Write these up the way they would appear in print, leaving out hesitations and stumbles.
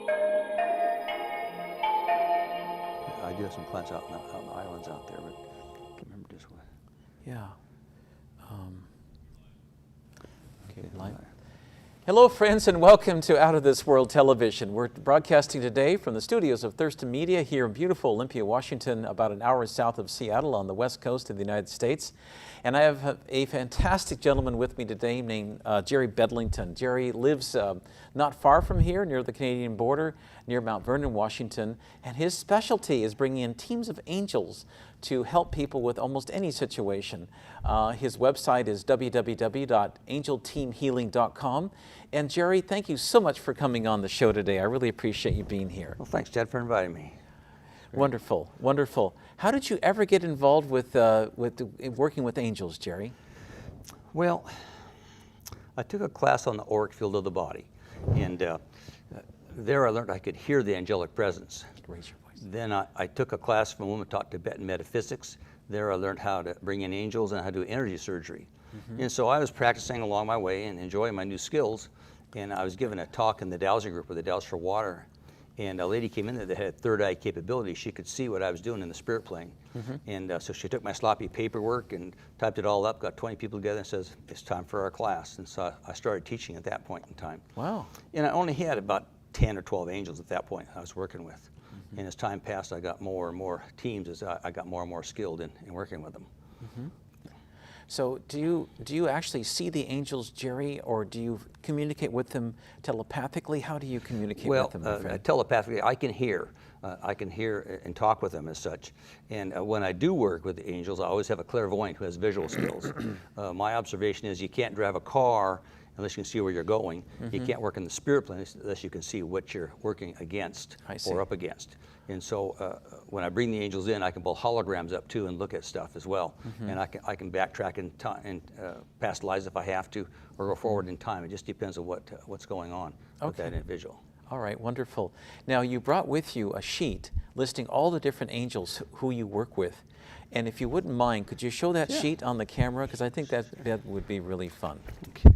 I do have some clients out on the islands out there, but I can't remember just what. Yeah. Okay, Okay, live. Hello, friends, and welcome to Out of This World Television. We're broadcasting today from the studios of Thurston Media here in beautiful Olympia, Washington, about an hour south of Seattle on the west coast of the United States. And I have a fantastic gentleman with me today named Jerry Bedlington. Jerry lives not far from here, near the Canadian border, near Mount Vernon, Washington. And his specialty is bringing in teams of angels to help people with almost any situation. His website is www.angelteamhealing.com. And Jerry, thank you so much for coming on the show today. I really appreciate you being here. Well, thanks, Ted, for inviting me. Wonderful, wonderful. How did you ever get involved with working with angels, Jerry? Well, I took a class on the auric field of the body, and there I learned I could hear the angelic presence. Raise your voice. Then I took a class from a woman taught Tibetan metaphysics. There I learned how to bring in angels and how to do energy surgery. And so I was practicing along my way and enjoying my new skills. And I was given a talk in the dowsing group with the Dows for Water. And a lady came in there that had third eye capability. She could see what I was doing in the spirit plane. And so she took my sloppy paperwork and typed it all up, got 20 people together and says, it's time for our class. And so I started teaching at that point in time. Wow. And I only had about 10 or 12 angels at that point I was working with. And as time passed, I got more and more teams as I got more and more skilled in working with them. So do you actually see the angels, Jerry, or do you communicate with them telepathically? How do you communicate with them, my friend? Telepathically, I can hear. I can hear and talk with them as such. And when I do work with the angels, I always have a clairvoyant who has visual skills. My observation is you can't drive a car unless you can see where you're going. You can't work in the spirit plane unless you can see what you're working against or up against. And so when I bring the angels in, I can pull holograms up too and look at stuff as well. And I can backtrack in time and past lives if I have to, or go forward in time. It just depends on what's going on with that individual. All right, wonderful. Now you brought with you a sheet listing all the different angels who you work with. And if you wouldn't mind, could you show that sheet on the camera? Because I think that would be really fun. Okay.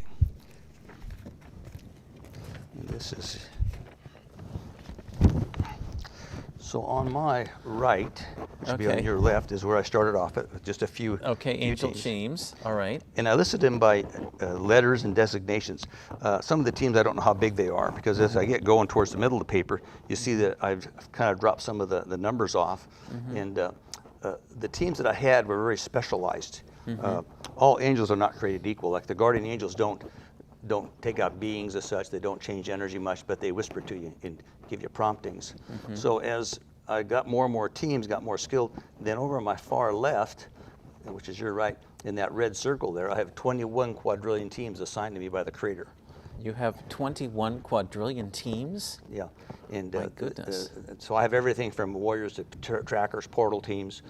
And this is, so on my right, which should be on your left, is where I started off at, with just a few. Okay, angel teams, all right. And I listed them by letters and designations. Some of the teams, I don't know how big they are, because as I get going towards the middle of the paper, you see that I've kind of dropped some of the numbers off. And the teams that I had were very specialized. All angels are not created equal. Like the guardian angels don't take out beings as such. They don't change energy much, but they whisper to you and give you promptings. So as I got more and more teams, got more skilled, then over on my far left, which is your right, in that red circle there, I have 21 quadrillion teams assigned to me by the Creator. You have 21 quadrillion teams? Yeah. And my goodness. So I have everything from warriors to trackers, portal teams,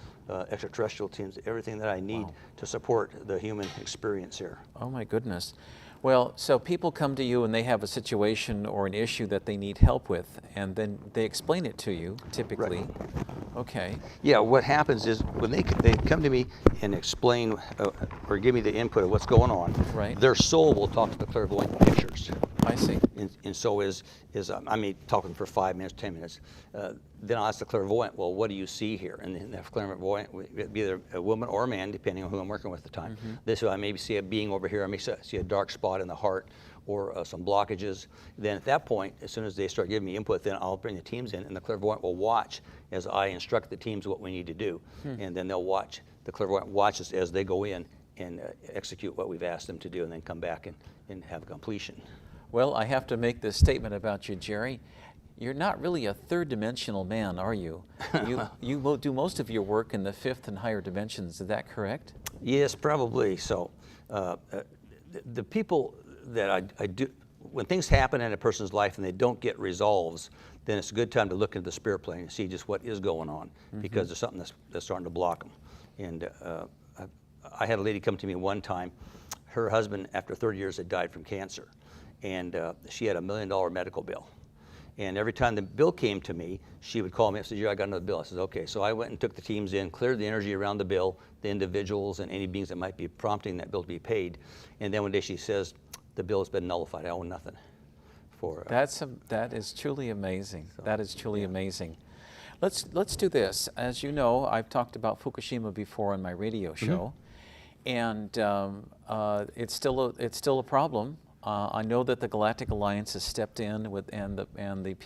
extraterrestrial teams, everything that I need to support the human experience here. Oh my goodness. Well, so people come to you and they have a situation or an issue that they need help with, and then they explain it to you, typically. Right. Okay. Yeah, what happens is when they come to me and explain or give me the input of what's going on, their soul will talk to the clairvoyant pictures. I see. And so I may talk to them for 5 minutes, 10 minutes. Then I'll ask the clairvoyant, well, what do you see here? And then the clairvoyant will be either a woman or a man, depending on who I'm working with at the time. This I maybe see a being over here. I may see a dark spot in the heart or some blockages. Then at that point, as soon as they start giving me input, then I'll bring the teams in, and the clairvoyant will watch as I instruct the teams what we need to do. And then they'll watch. The clairvoyant watches as they go in and execute what we've asked them to do, and then come back and have completion. Well, I have to make this statement about you, Jerry. You're not really a third-dimensional man, are you? You will do most of your work in the fifth and higher dimensions. Is that correct? Yes, probably. So the people that I do, when things happen in a person's life and they don't get resolves, then it's a good time to look into the spirit plane and see just what is going on, because there's something that's starting to block them. And I had a lady come to me one time. Her husband, after 30 years, had died from cancer. And she had $1 million medical bill. And every time the bill came to me, she would call me and say, I got another bill. I said, okay. So I went and took the teams in, cleared the energy around the bill, the individuals and any beings that might be prompting that bill to be paid. And then one day she says, the bill has been nullified. I owe nothing for. That is truly amazing. That is truly amazing. Let's do this. As you know, I've talked about Fukushima before on my radio show, and it's still a problem. I know that the Galactic Alliance has stepped in and the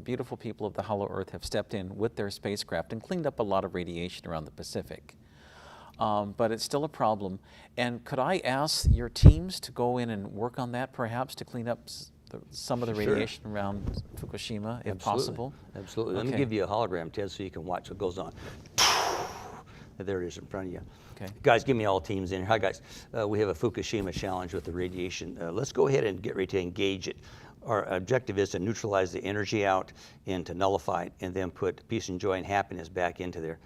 beautiful people of the Hollow Earth have stepped in with their spacecraft and cleaned up a lot of radiation around the Pacific. But it's still a problem. And could I ask your teams to go in and work on that, perhaps, to clean up some of the radiation around Fukushima, if possible? Absolutely. Let me give you a hologram, Ted, so you can watch what goes on. There it is in front of you. Okay. Guys, give me all teams in here. Hi, guys. We have a Fukushima challenge with the radiation. Let's go ahead and get ready to engage it. Our objective is to neutralize the energy out and to nullify it, and then put peace and joy and happiness back into there.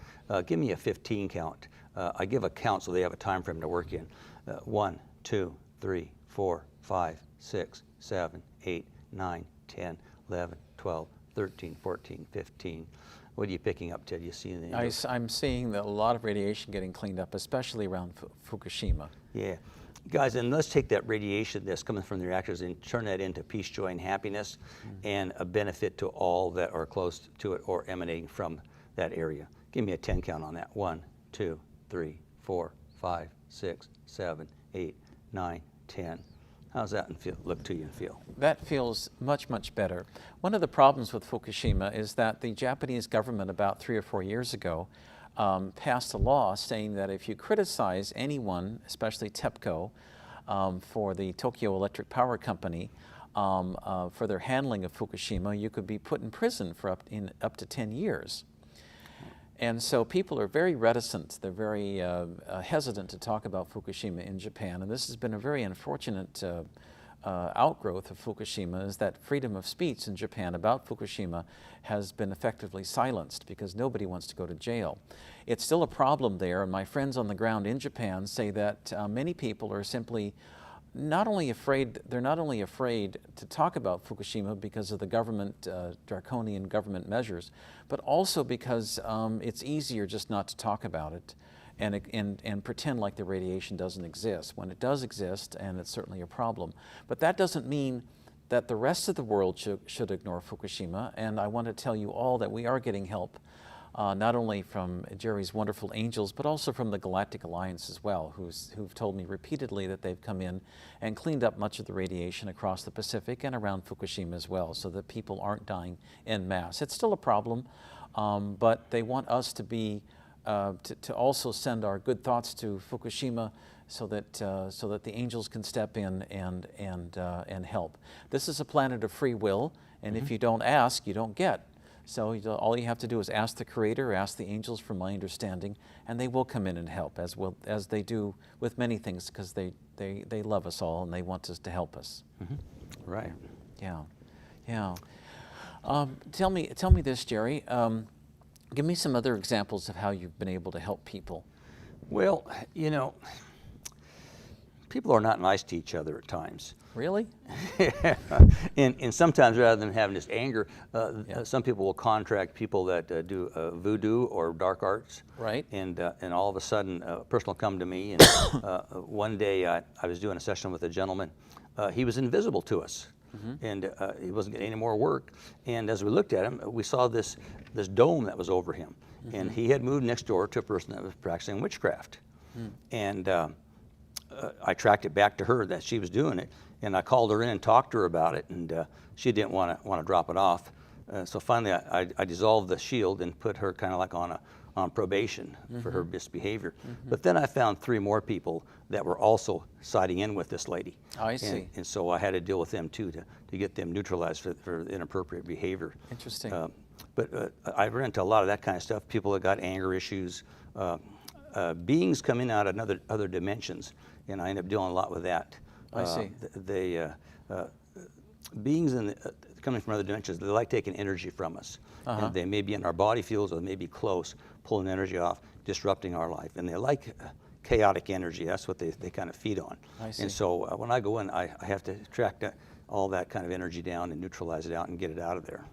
Give me a 15 count. I give a count so they have a time frame to work in. 1, 2, 3, 4, 5, 6, 7, 8, 9, 10, 11, 12, 13, 14, 15. What are you picking up, Ted? You see in the I'm seeing a lot of radiation getting cleaned up, especially around Fukushima. Yeah. Guys, and let's take that radiation that's coming from the reactors and turn that into peace, joy, and happiness, and a benefit to all that are close to it or emanating from that area. Give me a 10 count on that. 1, 2, 3, 4, 5, 6, 7, 8, 9, 10. How's that look to you and feel? That feels much, much better. One of the problems with Fukushima is that the Japanese government about 3 or 4 years ago passed a law saying that if you criticize anyone, especially TEPCO, for the Tokyo Electric Power Company, for their handling of Fukushima, you could be put in prison for up to 10 years. And so people are very reticent. They're very hesitant to talk about Fukushima in Japan. And this has been a very unfortunate outgrowth of Fukushima, is that freedom of speech in Japan about Fukushima has been effectively silenced because nobody wants to go to jail. It's still a problem there, and my friends on the ground in Japan say that many people are simply they're not only afraid to talk about Fukushima because of the government, draconian government measures, but also because it's easier just not to talk about it and pretend like the radiation doesn't exist, when it does exist, and it's certainly a problem. But that doesn't mean that the rest of the world should ignore Fukushima, and I want to tell you all that we are getting help, not only from Jerry's wonderful angels, but also from the Galactic Alliance as well, who've told me repeatedly that they've come in and cleaned up much of the radiation across the Pacific and around Fukushima as well, so that people aren't dying en masse. It's still a problem, but they want us to be to also send our good thoughts to Fukushima, so that the angels can step in and help. This is a planet of free will, and if you don't ask, you don't get. So all you have to do is ask the Creator, ask the angels, from my understanding, and they will come in and help, as they do with many things, because they love us all and they want us to help us. Right. Yeah, yeah. Tell me this, Jerry. Give me some other examples of how you've been able to help people. Well, you know, people are not nice to each other at times. Really? And sometimes, rather than having this anger, some people will contract people that do voodoo or dark arts. Right. And all of a sudden, a person will come to me. And one day, I was doing a session with a gentleman. He was invisible to us, and he wasn't getting any more work. And as we looked at him, we saw this dome that was over him, and he had moved next door to a person that was practicing witchcraft. And I tracked it back to her that she was doing it, and I called her in and talked to her about it, and she didn't want to drop it off. So finally, I dissolved the shield and put her kind of like on probation for her misbehavior. But then I found 3 more people that were also siding in with this lady. I see. And so I had to deal with them too to get them neutralized for inappropriate behavior. Interesting. But I ran into a lot of that kind of stuff. People that got anger issues. Beings come in out of other dimensions, and I end up dealing a lot with that. I see. Beings coming from other dimensions, they like taking energy from us. And they may be in our body fields, or they may be close, pulling energy off, disrupting our life. And they like chaotic energy. That's what they kind of feed on. I see. And so when I go in, I have to track all that kind of energy down and neutralize it out and get it out of there.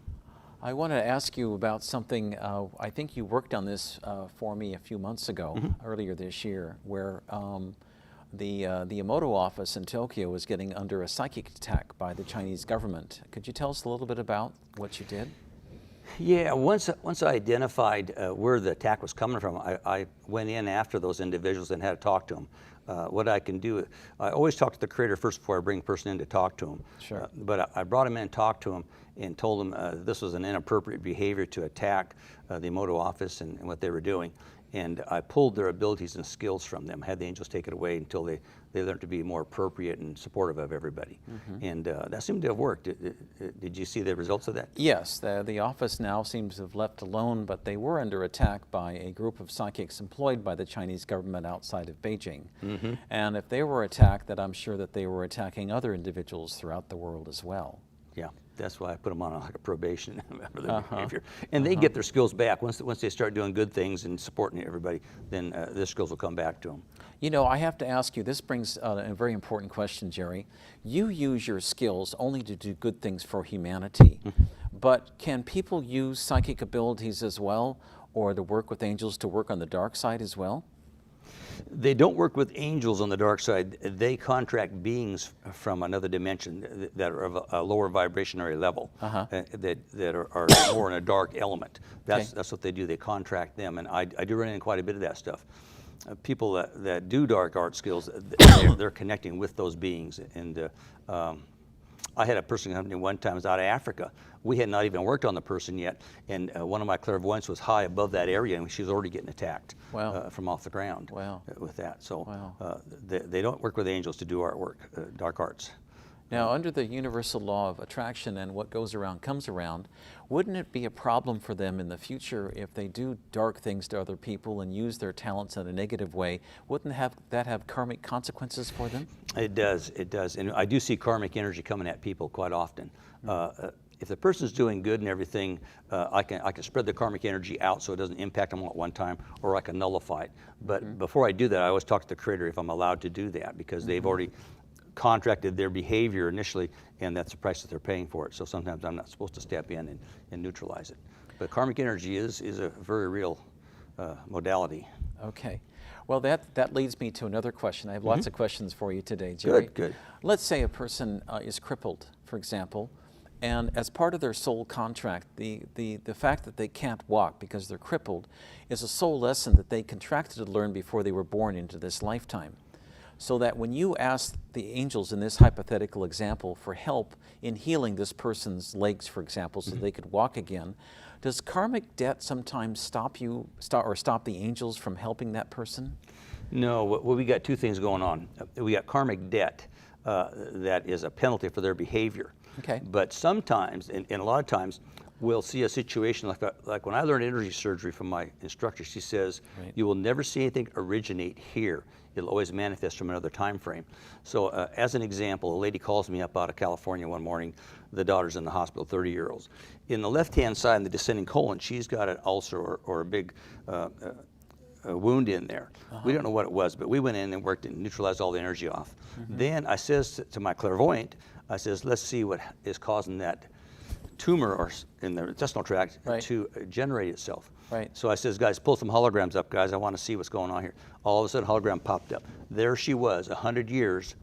I want to ask you about something. I think you worked on this for me a few months ago, earlier this year, where the Yamato office in Tokyo was getting under a psychic attack by the Chinese government. Could you tell us a little bit about what you did? Yeah, once I identified where the attack was coming from, I went in after those individuals and had to talk to them. What I can do, I always talk to the creator first before I bring a person in to talk to them. Sure. But I brought him in and talked to him and told him this was an inappropriate behavior to attack the Yamato office and what they were doing. And I pulled their abilities and skills from them, had the angels take it away until they learned to be more appropriate and supportive of everybody. And that seemed to have worked. Did you see the results of that? Yes, the office now seems to have left alone, but they were under attack by a group of psychics employed by the Chinese government outside of Beijing. And if they were attacked, then I'm sure that they were attacking other individuals throughout the world as well. Yeah, that's why I put them on like a probation for their behavior. And they get their skills back. Once they start doing good things and supporting everybody, then their skills will come back to them. You know, I have to ask you, this brings a very important question, Jerry. You use your skills only to do good things for humanity, but can people use psychic abilities as well, or to work with angels to work on the dark side as well? They don't work with angels on the dark side. They contract beings from another dimension that are of a lower vibrationary level, that are more in a dark element. That's what they do. They contract them, and I do run into quite a bit of that stuff. People that do dark art skills, they're connecting with those beings. And I had a person come to me one time, it was out of Africa. We had not even worked on the person yet, and one of my clairvoyants was high above that area, and she was already getting attacked from off the ground with that. So they don't work with angels to do artwork, dark arts. Now, under the universal law of attraction and what goes around comes around, wouldn't it be a problem for them in the future if they do dark things to other people and use their talents in a negative way? Wouldn't that have karmic consequences for them? It does, and I do see karmic energy coming at people quite often. If the person's doing good and everything, I can spread the karmic energy out so it doesn't impact them all at one time, or I can nullify it. But before I do that, I always talk to the creator if I'm allowed to do that, because they've already contracted their behavior initially, and that's the price that they're paying for it. So sometimes I'm not supposed to step in and neutralize it. But karmic energy is a very real modality. Okay. Well, that leads me to another question. I have lots of questions for you today, Jerry. Good. Let's say a person is crippled, for example, and as part of their soul contract, the fact that they can't walk because they're crippled is a soul lesson that they contracted to learn before they were born into this lifetime. So that when you ask the angels in this hypothetical example for help in healing this person's legs, for example, so they could walk again, does karmic debt sometimes stop the angels from helping that person? No. Well, we got two things going on. We got karmic debt that is a penalty for their behavior. Okay. But sometimes, and a lot of times, we'll see a situation like when I learned energy surgery from my instructor. She says, you will never see anything originate here. It'll always manifest from another time frame. So as an example, a lady calls me up out of California one morning. The daughter's in the hospital, 30-year-olds. In the left-hand side, in the descending colon, she's got an ulcer or a big a wound in there. We don't know what it was, but we went in and worked and neutralized all the energy off. Then I says to my clairvoyant, I says, let's see what is causing that tumor or in the intestinal tract to generate itself. So I says, guys, pull some holograms up, guys. I want to see what's going on here. All of a sudden, hologram popped up. There she was, 100 years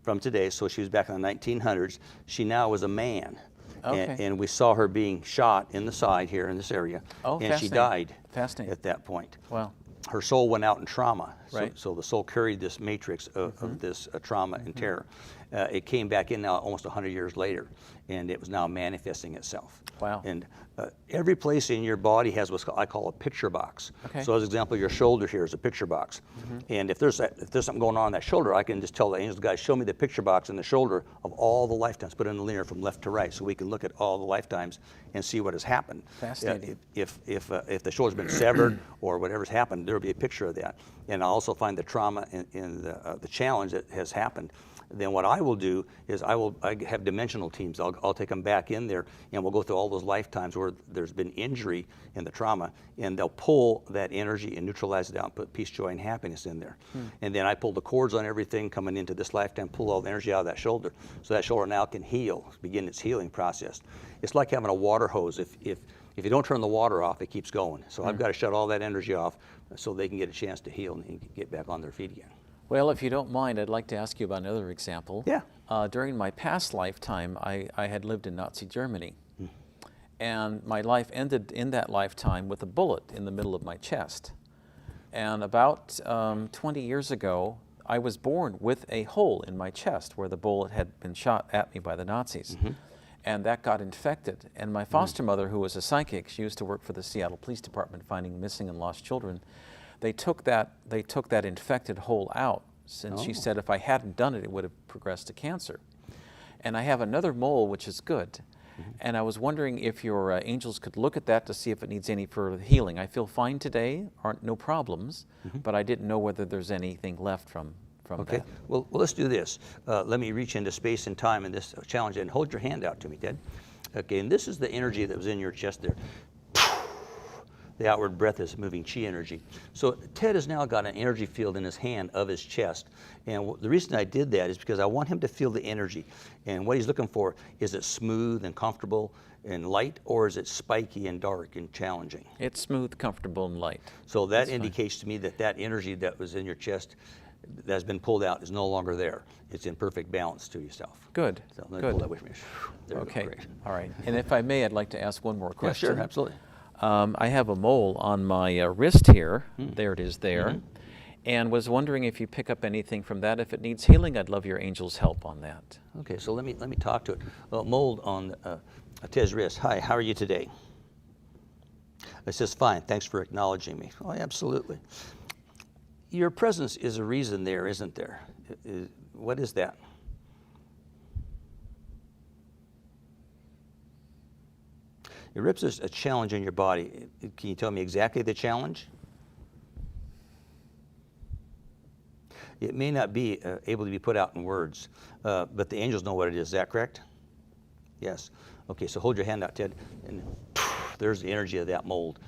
from today. So she was back in the 1900s. She now was a man. And we saw her being shot in the side here in this area. And she died at that point. Wow. Her soul went out in trauma. So the soul carried this matrix of this trauma and terror. It came back in now almost 100 years later, and it was now manifesting itself. Wow. And every place in your body has what I call a picture box. So as an example, your shoulder here is a picture box. And if there's something going on in that shoulder, I can just tell the angels, guys, show me the picture box in the shoulder of all the lifetimes, put it in a linear from left to right, so we can look at all the lifetimes and see what has happened. Fascinating. If the shoulder's been severed or whatever's happened, there'll be a picture of that. And I'll also find the trauma and the challenge that has happened. Then what I will do is I have dimensional teams. I'll take them back in there, and we'll go through all those lifetimes where there's been injury in the trauma, and they'll pull that energy and neutralize it out and put peace, joy, and happiness in there. And then I pull the cords on everything coming into this lifetime, pull all the energy out of that shoulder, so that shoulder now can heal, begin its healing process. It's like having a water hose. If you don't turn the water off, it keeps going. So I've got to shut all that energy off so they can get a chance to heal and get back on their feet again. Well, if you don't mind, I'd like to ask you about another example. Yeah. During my past lifetime, I had lived in Nazi Germany. And my life ended in that lifetime with a bullet in the middle of my chest. And about 20 years ago, I was born with a hole in my chest where the bullet had been shot at me by the Nazis. And that got infected. And my foster mother, who was a psychic, she used to work for the Seattle Police Department finding missing and lost children. They took that infected hole out. And she said if I hadn't done it, it would have progressed to cancer. And I have another mole, which is good. And I was wondering if your angels could look at that to see if it needs any further healing. I feel fine today, no problems, but I didn't know whether there's anything left from that. Well, let's do this. Let me reach into space and time in this challenge and hold your hand out to me, Ted. Okay, and this is the energy that was in your chest there. The outward breath is moving chi energy. So Ted has now got an energy field in his hand of his chest. And the reason I did that is because I want him to feel the energy. And what he's looking for, is it smooth and comfortable and light, or is it spiky and dark and challenging? It's smooth, comfortable, and light. So that indicates to me that that energy that was in your chest that has been pulled out is no longer there. It's in perfect balance to yourself. Good. So let me Good. pull that away from you. There we go. Okay. Great. All right. And if I may, I'd like to ask one more question. Yeah, sure, absolutely. I have a mole on my wrist here. There it is there. And was wondering if you pick up anything from that. If it needs healing, I'd love your angel's help on that. Okay, so let me talk to it. Mold on Ted's wrist. Hi, how are you today? It says, fine, thanks for acknowledging me. Oh, absolutely. Your presence is a reason there, isn't there? What is that? It rips a challenge in your body. Can you tell me exactly the challenge? It may not be able to be put out in words, but the angels know what it is. Is that correct? Yes. Okay, so hold your hand out, Ted, and there's the energy of that mold.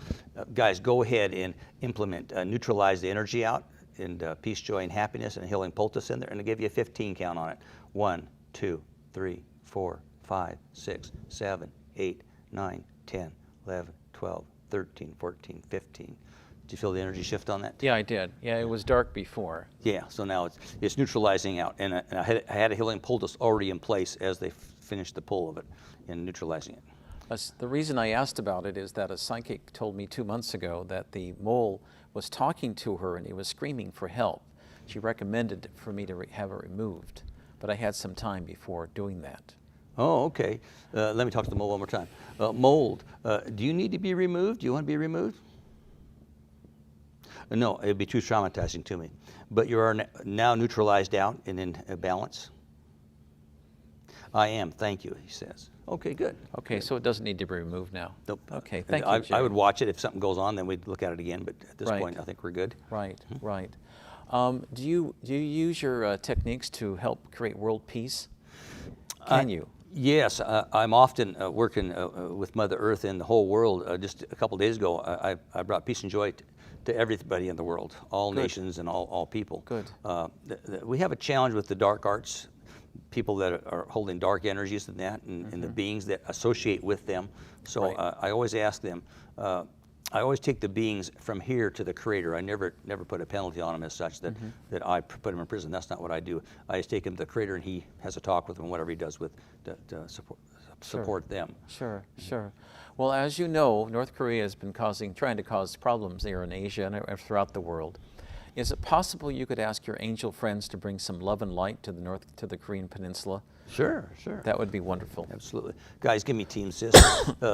Guys, go ahead and implement, neutralize the energy out, and peace, joy, and happiness, and healing poultice in there, and I'll give you a 15 count on it. 1, 2, 3, 4, 5, 6, 7, 8, 9, 10, 11, 12, 13, 14, 15. Did you feel the energy shift on that? Yeah, I did. Yeah, it was dark before. Yeah, so now it's neutralizing out. And I had a healing poultice already in place as they finished the pull of it and neutralizing it. The reason I asked about it is that a psychic told me 2 months ago that the mole was talking to her and he was screaming for help. She recommended for me to have it removed, but I had some time before doing that. Oh, okay. Let me talk to the mold one more time. Mold, do you need to be removed? Do you want to be removed? No, it would be too traumatizing to me. But you are now neutralized out and in balance? I am, thank you, he says. Okay, good. Okay, good. so it doesn't need to be removed now. Nope. Okay, thank you, Jim. I would watch it. If something goes on, then we'd look at it again. But at this point, I think we're good. Right, right. Do you use your techniques to help create world peace? Can you? Yes, I'm often working with Mother Earth in the whole world. Just a couple days ago, I brought peace and joy to everybody in the world, all nations and all people. Good. We have a challenge with the dark arts, people that are holding dark energies and that, and the beings that associate with them. So I always ask them, I always take the beings from here to the Creator. I never put a penalty on them as such that I put them in prison. That's not what I do. I just take them to the Creator, and He has a talk with them, whatever He does with to support them. Sure, sure. Well, as you know, North Korea has been trying to cause problems there in Asia and throughout the world. Is it possible you could ask your angel friends to bring some love and light to the Korean Peninsula? Sure, sure. That would be wonderful. Absolutely. Guys, give me Team Sis.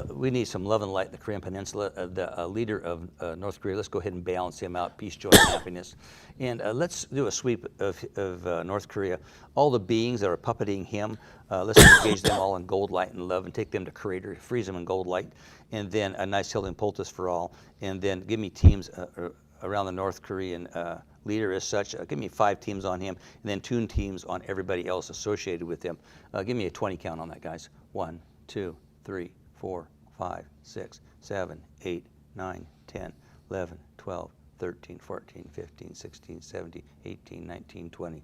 We need some love and light in the Korean Peninsula. The leader of North Korea, let's go ahead and balance him out. Peace, joy, and happiness. And let's do a sweep of North Korea. All the beings that are puppeting him, let's engage them all in gold, light, and love and take them to Creator, freeze them in gold light, and then a nice healing poultice for all. And then give me teams around the North Korean leader as such. Give me 5 teams on him, and then 2 teams on everybody else associated with him. Give me a 20 count on that, guys. 1, 2, 3, 4, 5, 6, 7, 8, 9, 10, 11, 12, 13, 14, 15, 16, 17, 18, 19, 20.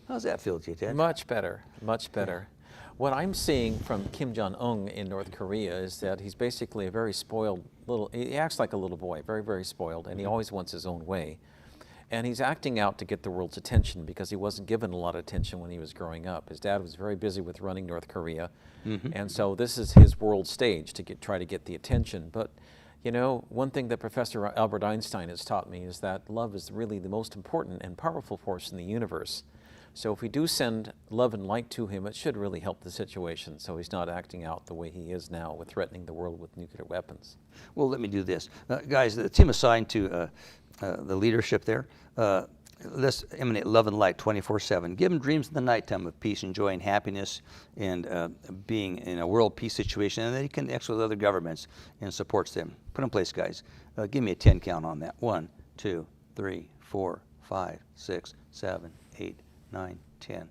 How's that feel to you, Ted? Much better, much better. What I'm seeing from Kim Jong-un in North Korea is that he's basically a very spoiled he acts like a little boy, very, very spoiled, and he always wants his own way. And he's acting out to get the world's attention because he wasn't given a lot of attention when he was growing up. His dad was very busy with running North Korea. And so this is his world stage to try to get the attention. But you know, one thing that Professor Albert Einstein has taught me is that love is really the most important and powerful force in the universe. So if we do send love and light to him, it should really help the situation so he's not acting out the way he is now with threatening the world with nuclear weapons. Well, let me do this. Guys, the team assigned to the leadership there, let's emanate love and light 24/7. Give them dreams in the nighttime of peace and joy and happiness and being in a world peace situation, and then he connects with other governments and supports them. Put in place, guys. Give me a 10 count on that. 1, 2, 3, 4, 5, 6, 7, 8, 9, 10.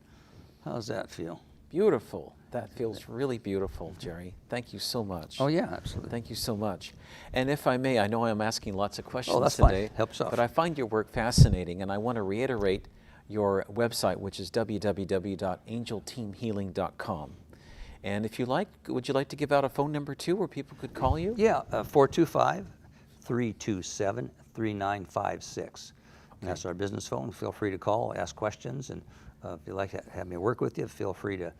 How does that feel? Beautiful. That feels really beautiful, Jerry. Thank you so much. Oh, yeah, absolutely. Thank you so much. And if I may, I know I'm asking lots of questions that's today, fine. Helps off. but I find your work fascinating, and I want to reiterate your website, which is www.angelteamhealing.com. And if you like, would you like to give out a phone number too where people could call you? Yeah, 425-327-3956. And that's our business phone. Feel free to call, ask questions, and if you'd like to have me work with you, feel free to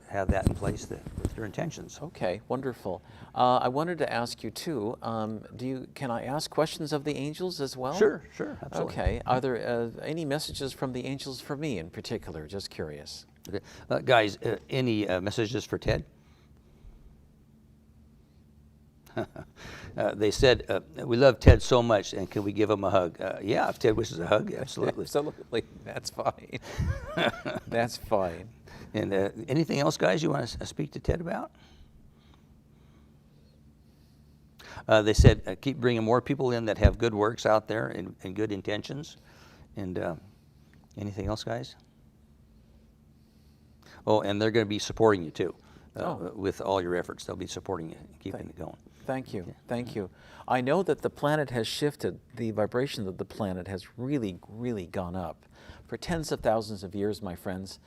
have that in place with your intentions. Okay, wonderful. I wanted to ask you too, can I ask questions of the angels as well? Sure, absolutely. Okay, are there any messages from the angels for me in particular? Just curious. Okay. Guys, any messages for Ted? They said, we love Ted so much, and can we give him a hug? Yeah, if Ted wishes a hug, absolutely. Absolutely, that's fine. That's fine. And anything else, guys, you want to speak to Ted about? They said, keep bringing more people in that have good works out there and good intentions. And anything else, guys? Oh, and they're going to be supporting you, too, with all your efforts. They'll be supporting you, keeping it going. Thank you. Thank you. I know that the planet has shifted. The vibration of the planet has really, really gone up. For tens of thousands of years, my friends,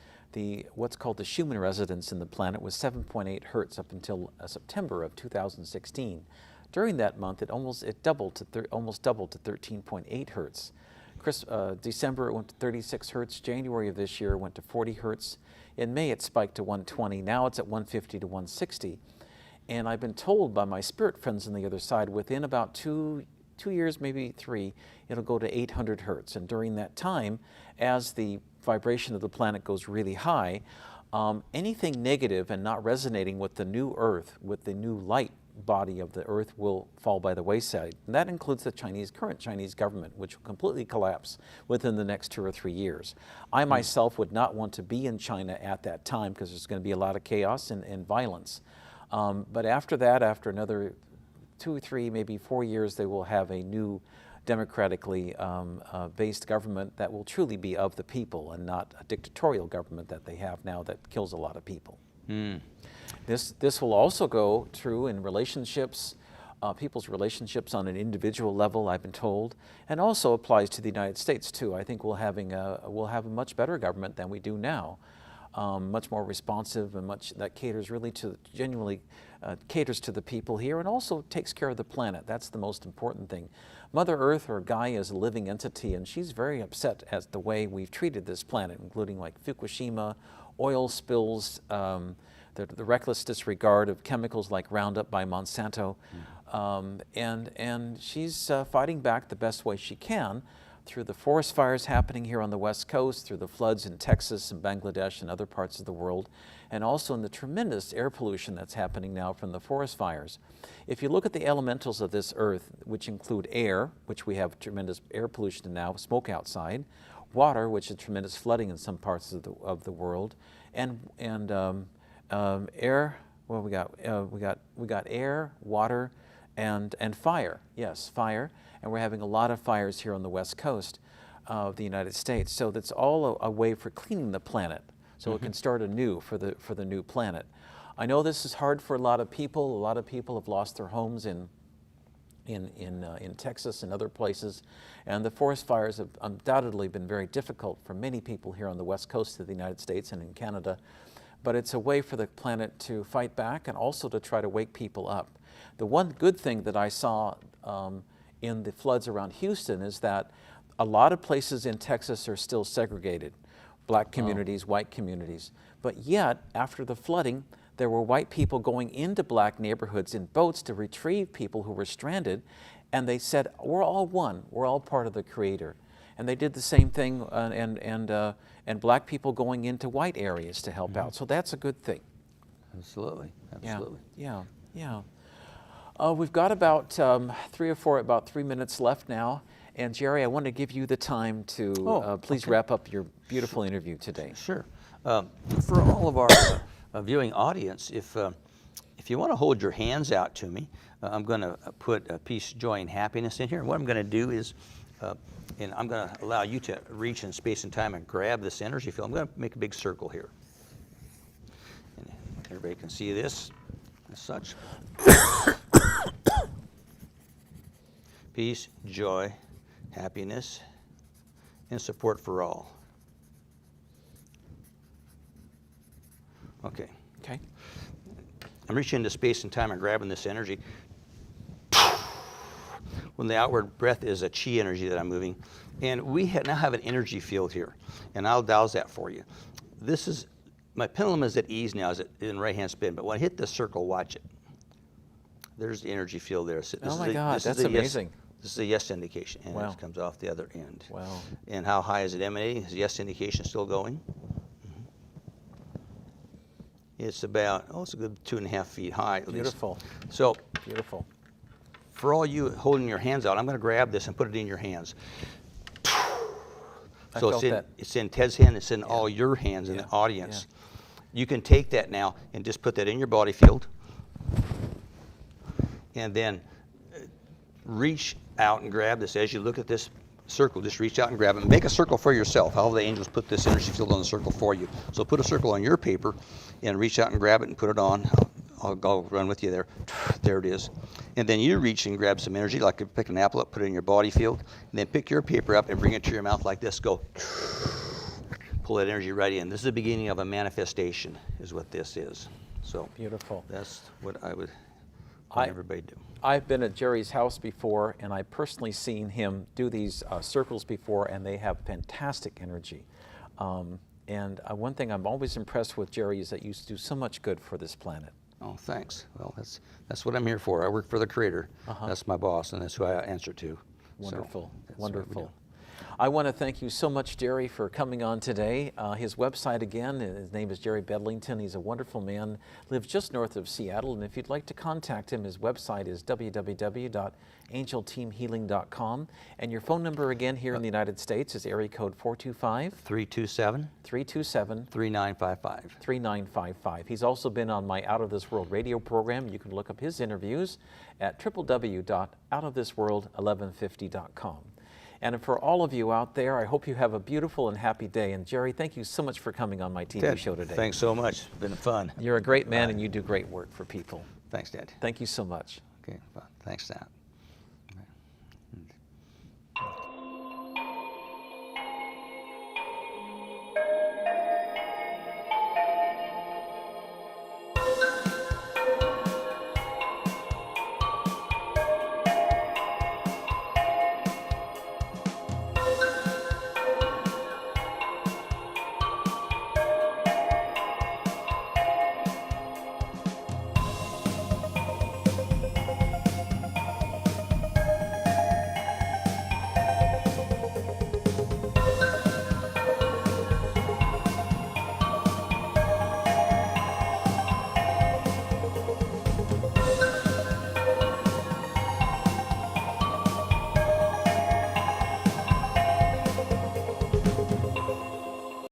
what's called the Schumann resonance in the planet was 7.8 hertz up until September of 2016. During that month, it almost doubled to 13.8 hertz. December it went to 36 hertz. January of this year it went to 40 hertz. In May it spiked to 120. Now it's at 150 to 160. And I've been told by my spirit friends on the other side, within about two years, maybe 3, it'll go to 800 hertz. And during that time, as the vibration of the planet goes really high, anything negative and not resonating with the new Earth, with the new light body of the Earth, will fall by the wayside. And that includes the current Chinese government, which will completely collapse within the next 2 or 3 years. I myself would not want to be in China at that time because there's going to be a lot of chaos and violence. But after that, after another 2, 3, maybe 4 years, they will have a new democratically based government that will truly be of the people and not a dictatorial government that they have now that kills a lot of people. This will also go true in relationships, people's relationships on an individual level, I've been told, and also applies to the United States too. I think we'll have a much better government than we do now. Much more responsive and that caters really genuinely caters to the people here and also takes care of the planet. That's the most important thing. Mother Earth, or Gaia, is a living entity, and she's very upset at the way we've treated this planet, including like Fukushima, oil spills, the reckless disregard of chemicals like Roundup by Monsanto, and she's fighting back the best way she can through the forest fires happening here on the West Coast, through the floods in Texas and Bangladesh and other parts of the world, and also in the tremendous air pollution that's happening now from the forest fires. If you look at the elementals of this earth, which include air, which we have tremendous air pollution now, smoke outside, water, which is tremendous flooding in some parts of the world, and air. Well, we got air, water, and fire. Yes, fire. And we're having a lot of fires here on the West Coast of the United States. So that's all a way for cleaning the planet, so it can start anew for the new planet. I know this is hard for a lot of people. A lot of people have lost their homes in Texas and other places, and the forest fires have undoubtedly been very difficult for many people here on the West Coast of the United States and in Canada. But it's a way for the planet to fight back and also to try to wake people up. The one good thing that I saw in the floods around Houston is that a lot of places in Texas are still segregated, black communities, white communities. But yet, after the flooding, there were white people going into black neighborhoods in boats to retrieve people who were stranded, and they said, we're all one, we're all part of the Creator. And they did the same thing, and black people going into white areas to help out. So that's a good thing. Absolutely, absolutely. Yeah. We've got about 3 minutes left now. And Jerry, I want to give you the time to please wrap up your beautiful interview today. Sure. For all of our viewing audience, if you want to hold your hands out to me, I'm going to put peace, joy, and happiness in here. And what I'm going to do is, and I'm going to allow you to reach in space and time and grab this energy field. I'm going to make a big circle here. And everybody can see this as such. Peace, joy, happiness, and support for all. Okay. Okay. I'm reaching into space and time and grabbing this energy. When the outward breath is a chi energy that I'm moving. And we now have an energy field here. And I'll douse that for you. This is, my pendulum is at ease now, is in right hand spin. But when I hit the circle, watch it. There's the energy field there. Oh my God, that's amazing. This is a yes indication, and wow. It comes off the other end. Wow. And how high is it emanating? Is the yes indication still going? It's about, it's a good 2.5 feet high at Beautiful. least. So, beautiful. For all you holding your hands out, I'm going to grab this and put it in your hands. So it's in Ted's hand, it's in all your hands in the audience. You can take that now and just put that in your body field. And then reach out and grab this. As you look at this circle, just reach out and grab it. Make a circle for yourself. How the angels put this energy field on the circle for you. So put a circle on your paper and reach out and grab it and put it on. I'll run with you there. There it is. And then you reach and grab some energy, like you pick an apple up, put it in your body field, and then pick your paper up and bring it to your mouth like this. Go. Pull that energy right in. This is the beginning of a manifestation, is what this is. So beautiful. That's what I would have everybody do. I've been at Jerry's house before, and I've personally seen him do these circles before, and they have fantastic energy. And one thing I'm always impressed with Jerry is that you do so much good for this planet. Oh, thanks. Well, that's what I'm here for. I work for the Creator. That's my boss, and that's who I answer to. Wonderful, so wonderful. I want to thank you so much, Jerry, for coming on today. His website again, his name is Jerry Bedlington. He's a wonderful man, lives just north of Seattle, and if you'd like to contact him, his website is www.angelteamhealing.com. And your phone number again here in the United States is area code 425-327-3955. 3955. He's also been on my Out of This World radio program. You can look up his interviews at www.outofthisworld1150.com. And for all of you out there, I hope you have a beautiful and happy day. And Jerry, thank you so much for coming on my TV show today. Thanks so much. It's been fun. You're a great man, and you do great work for people. Thanks, Dad. Thank you so much. Okay, fun. Thanks, Dad.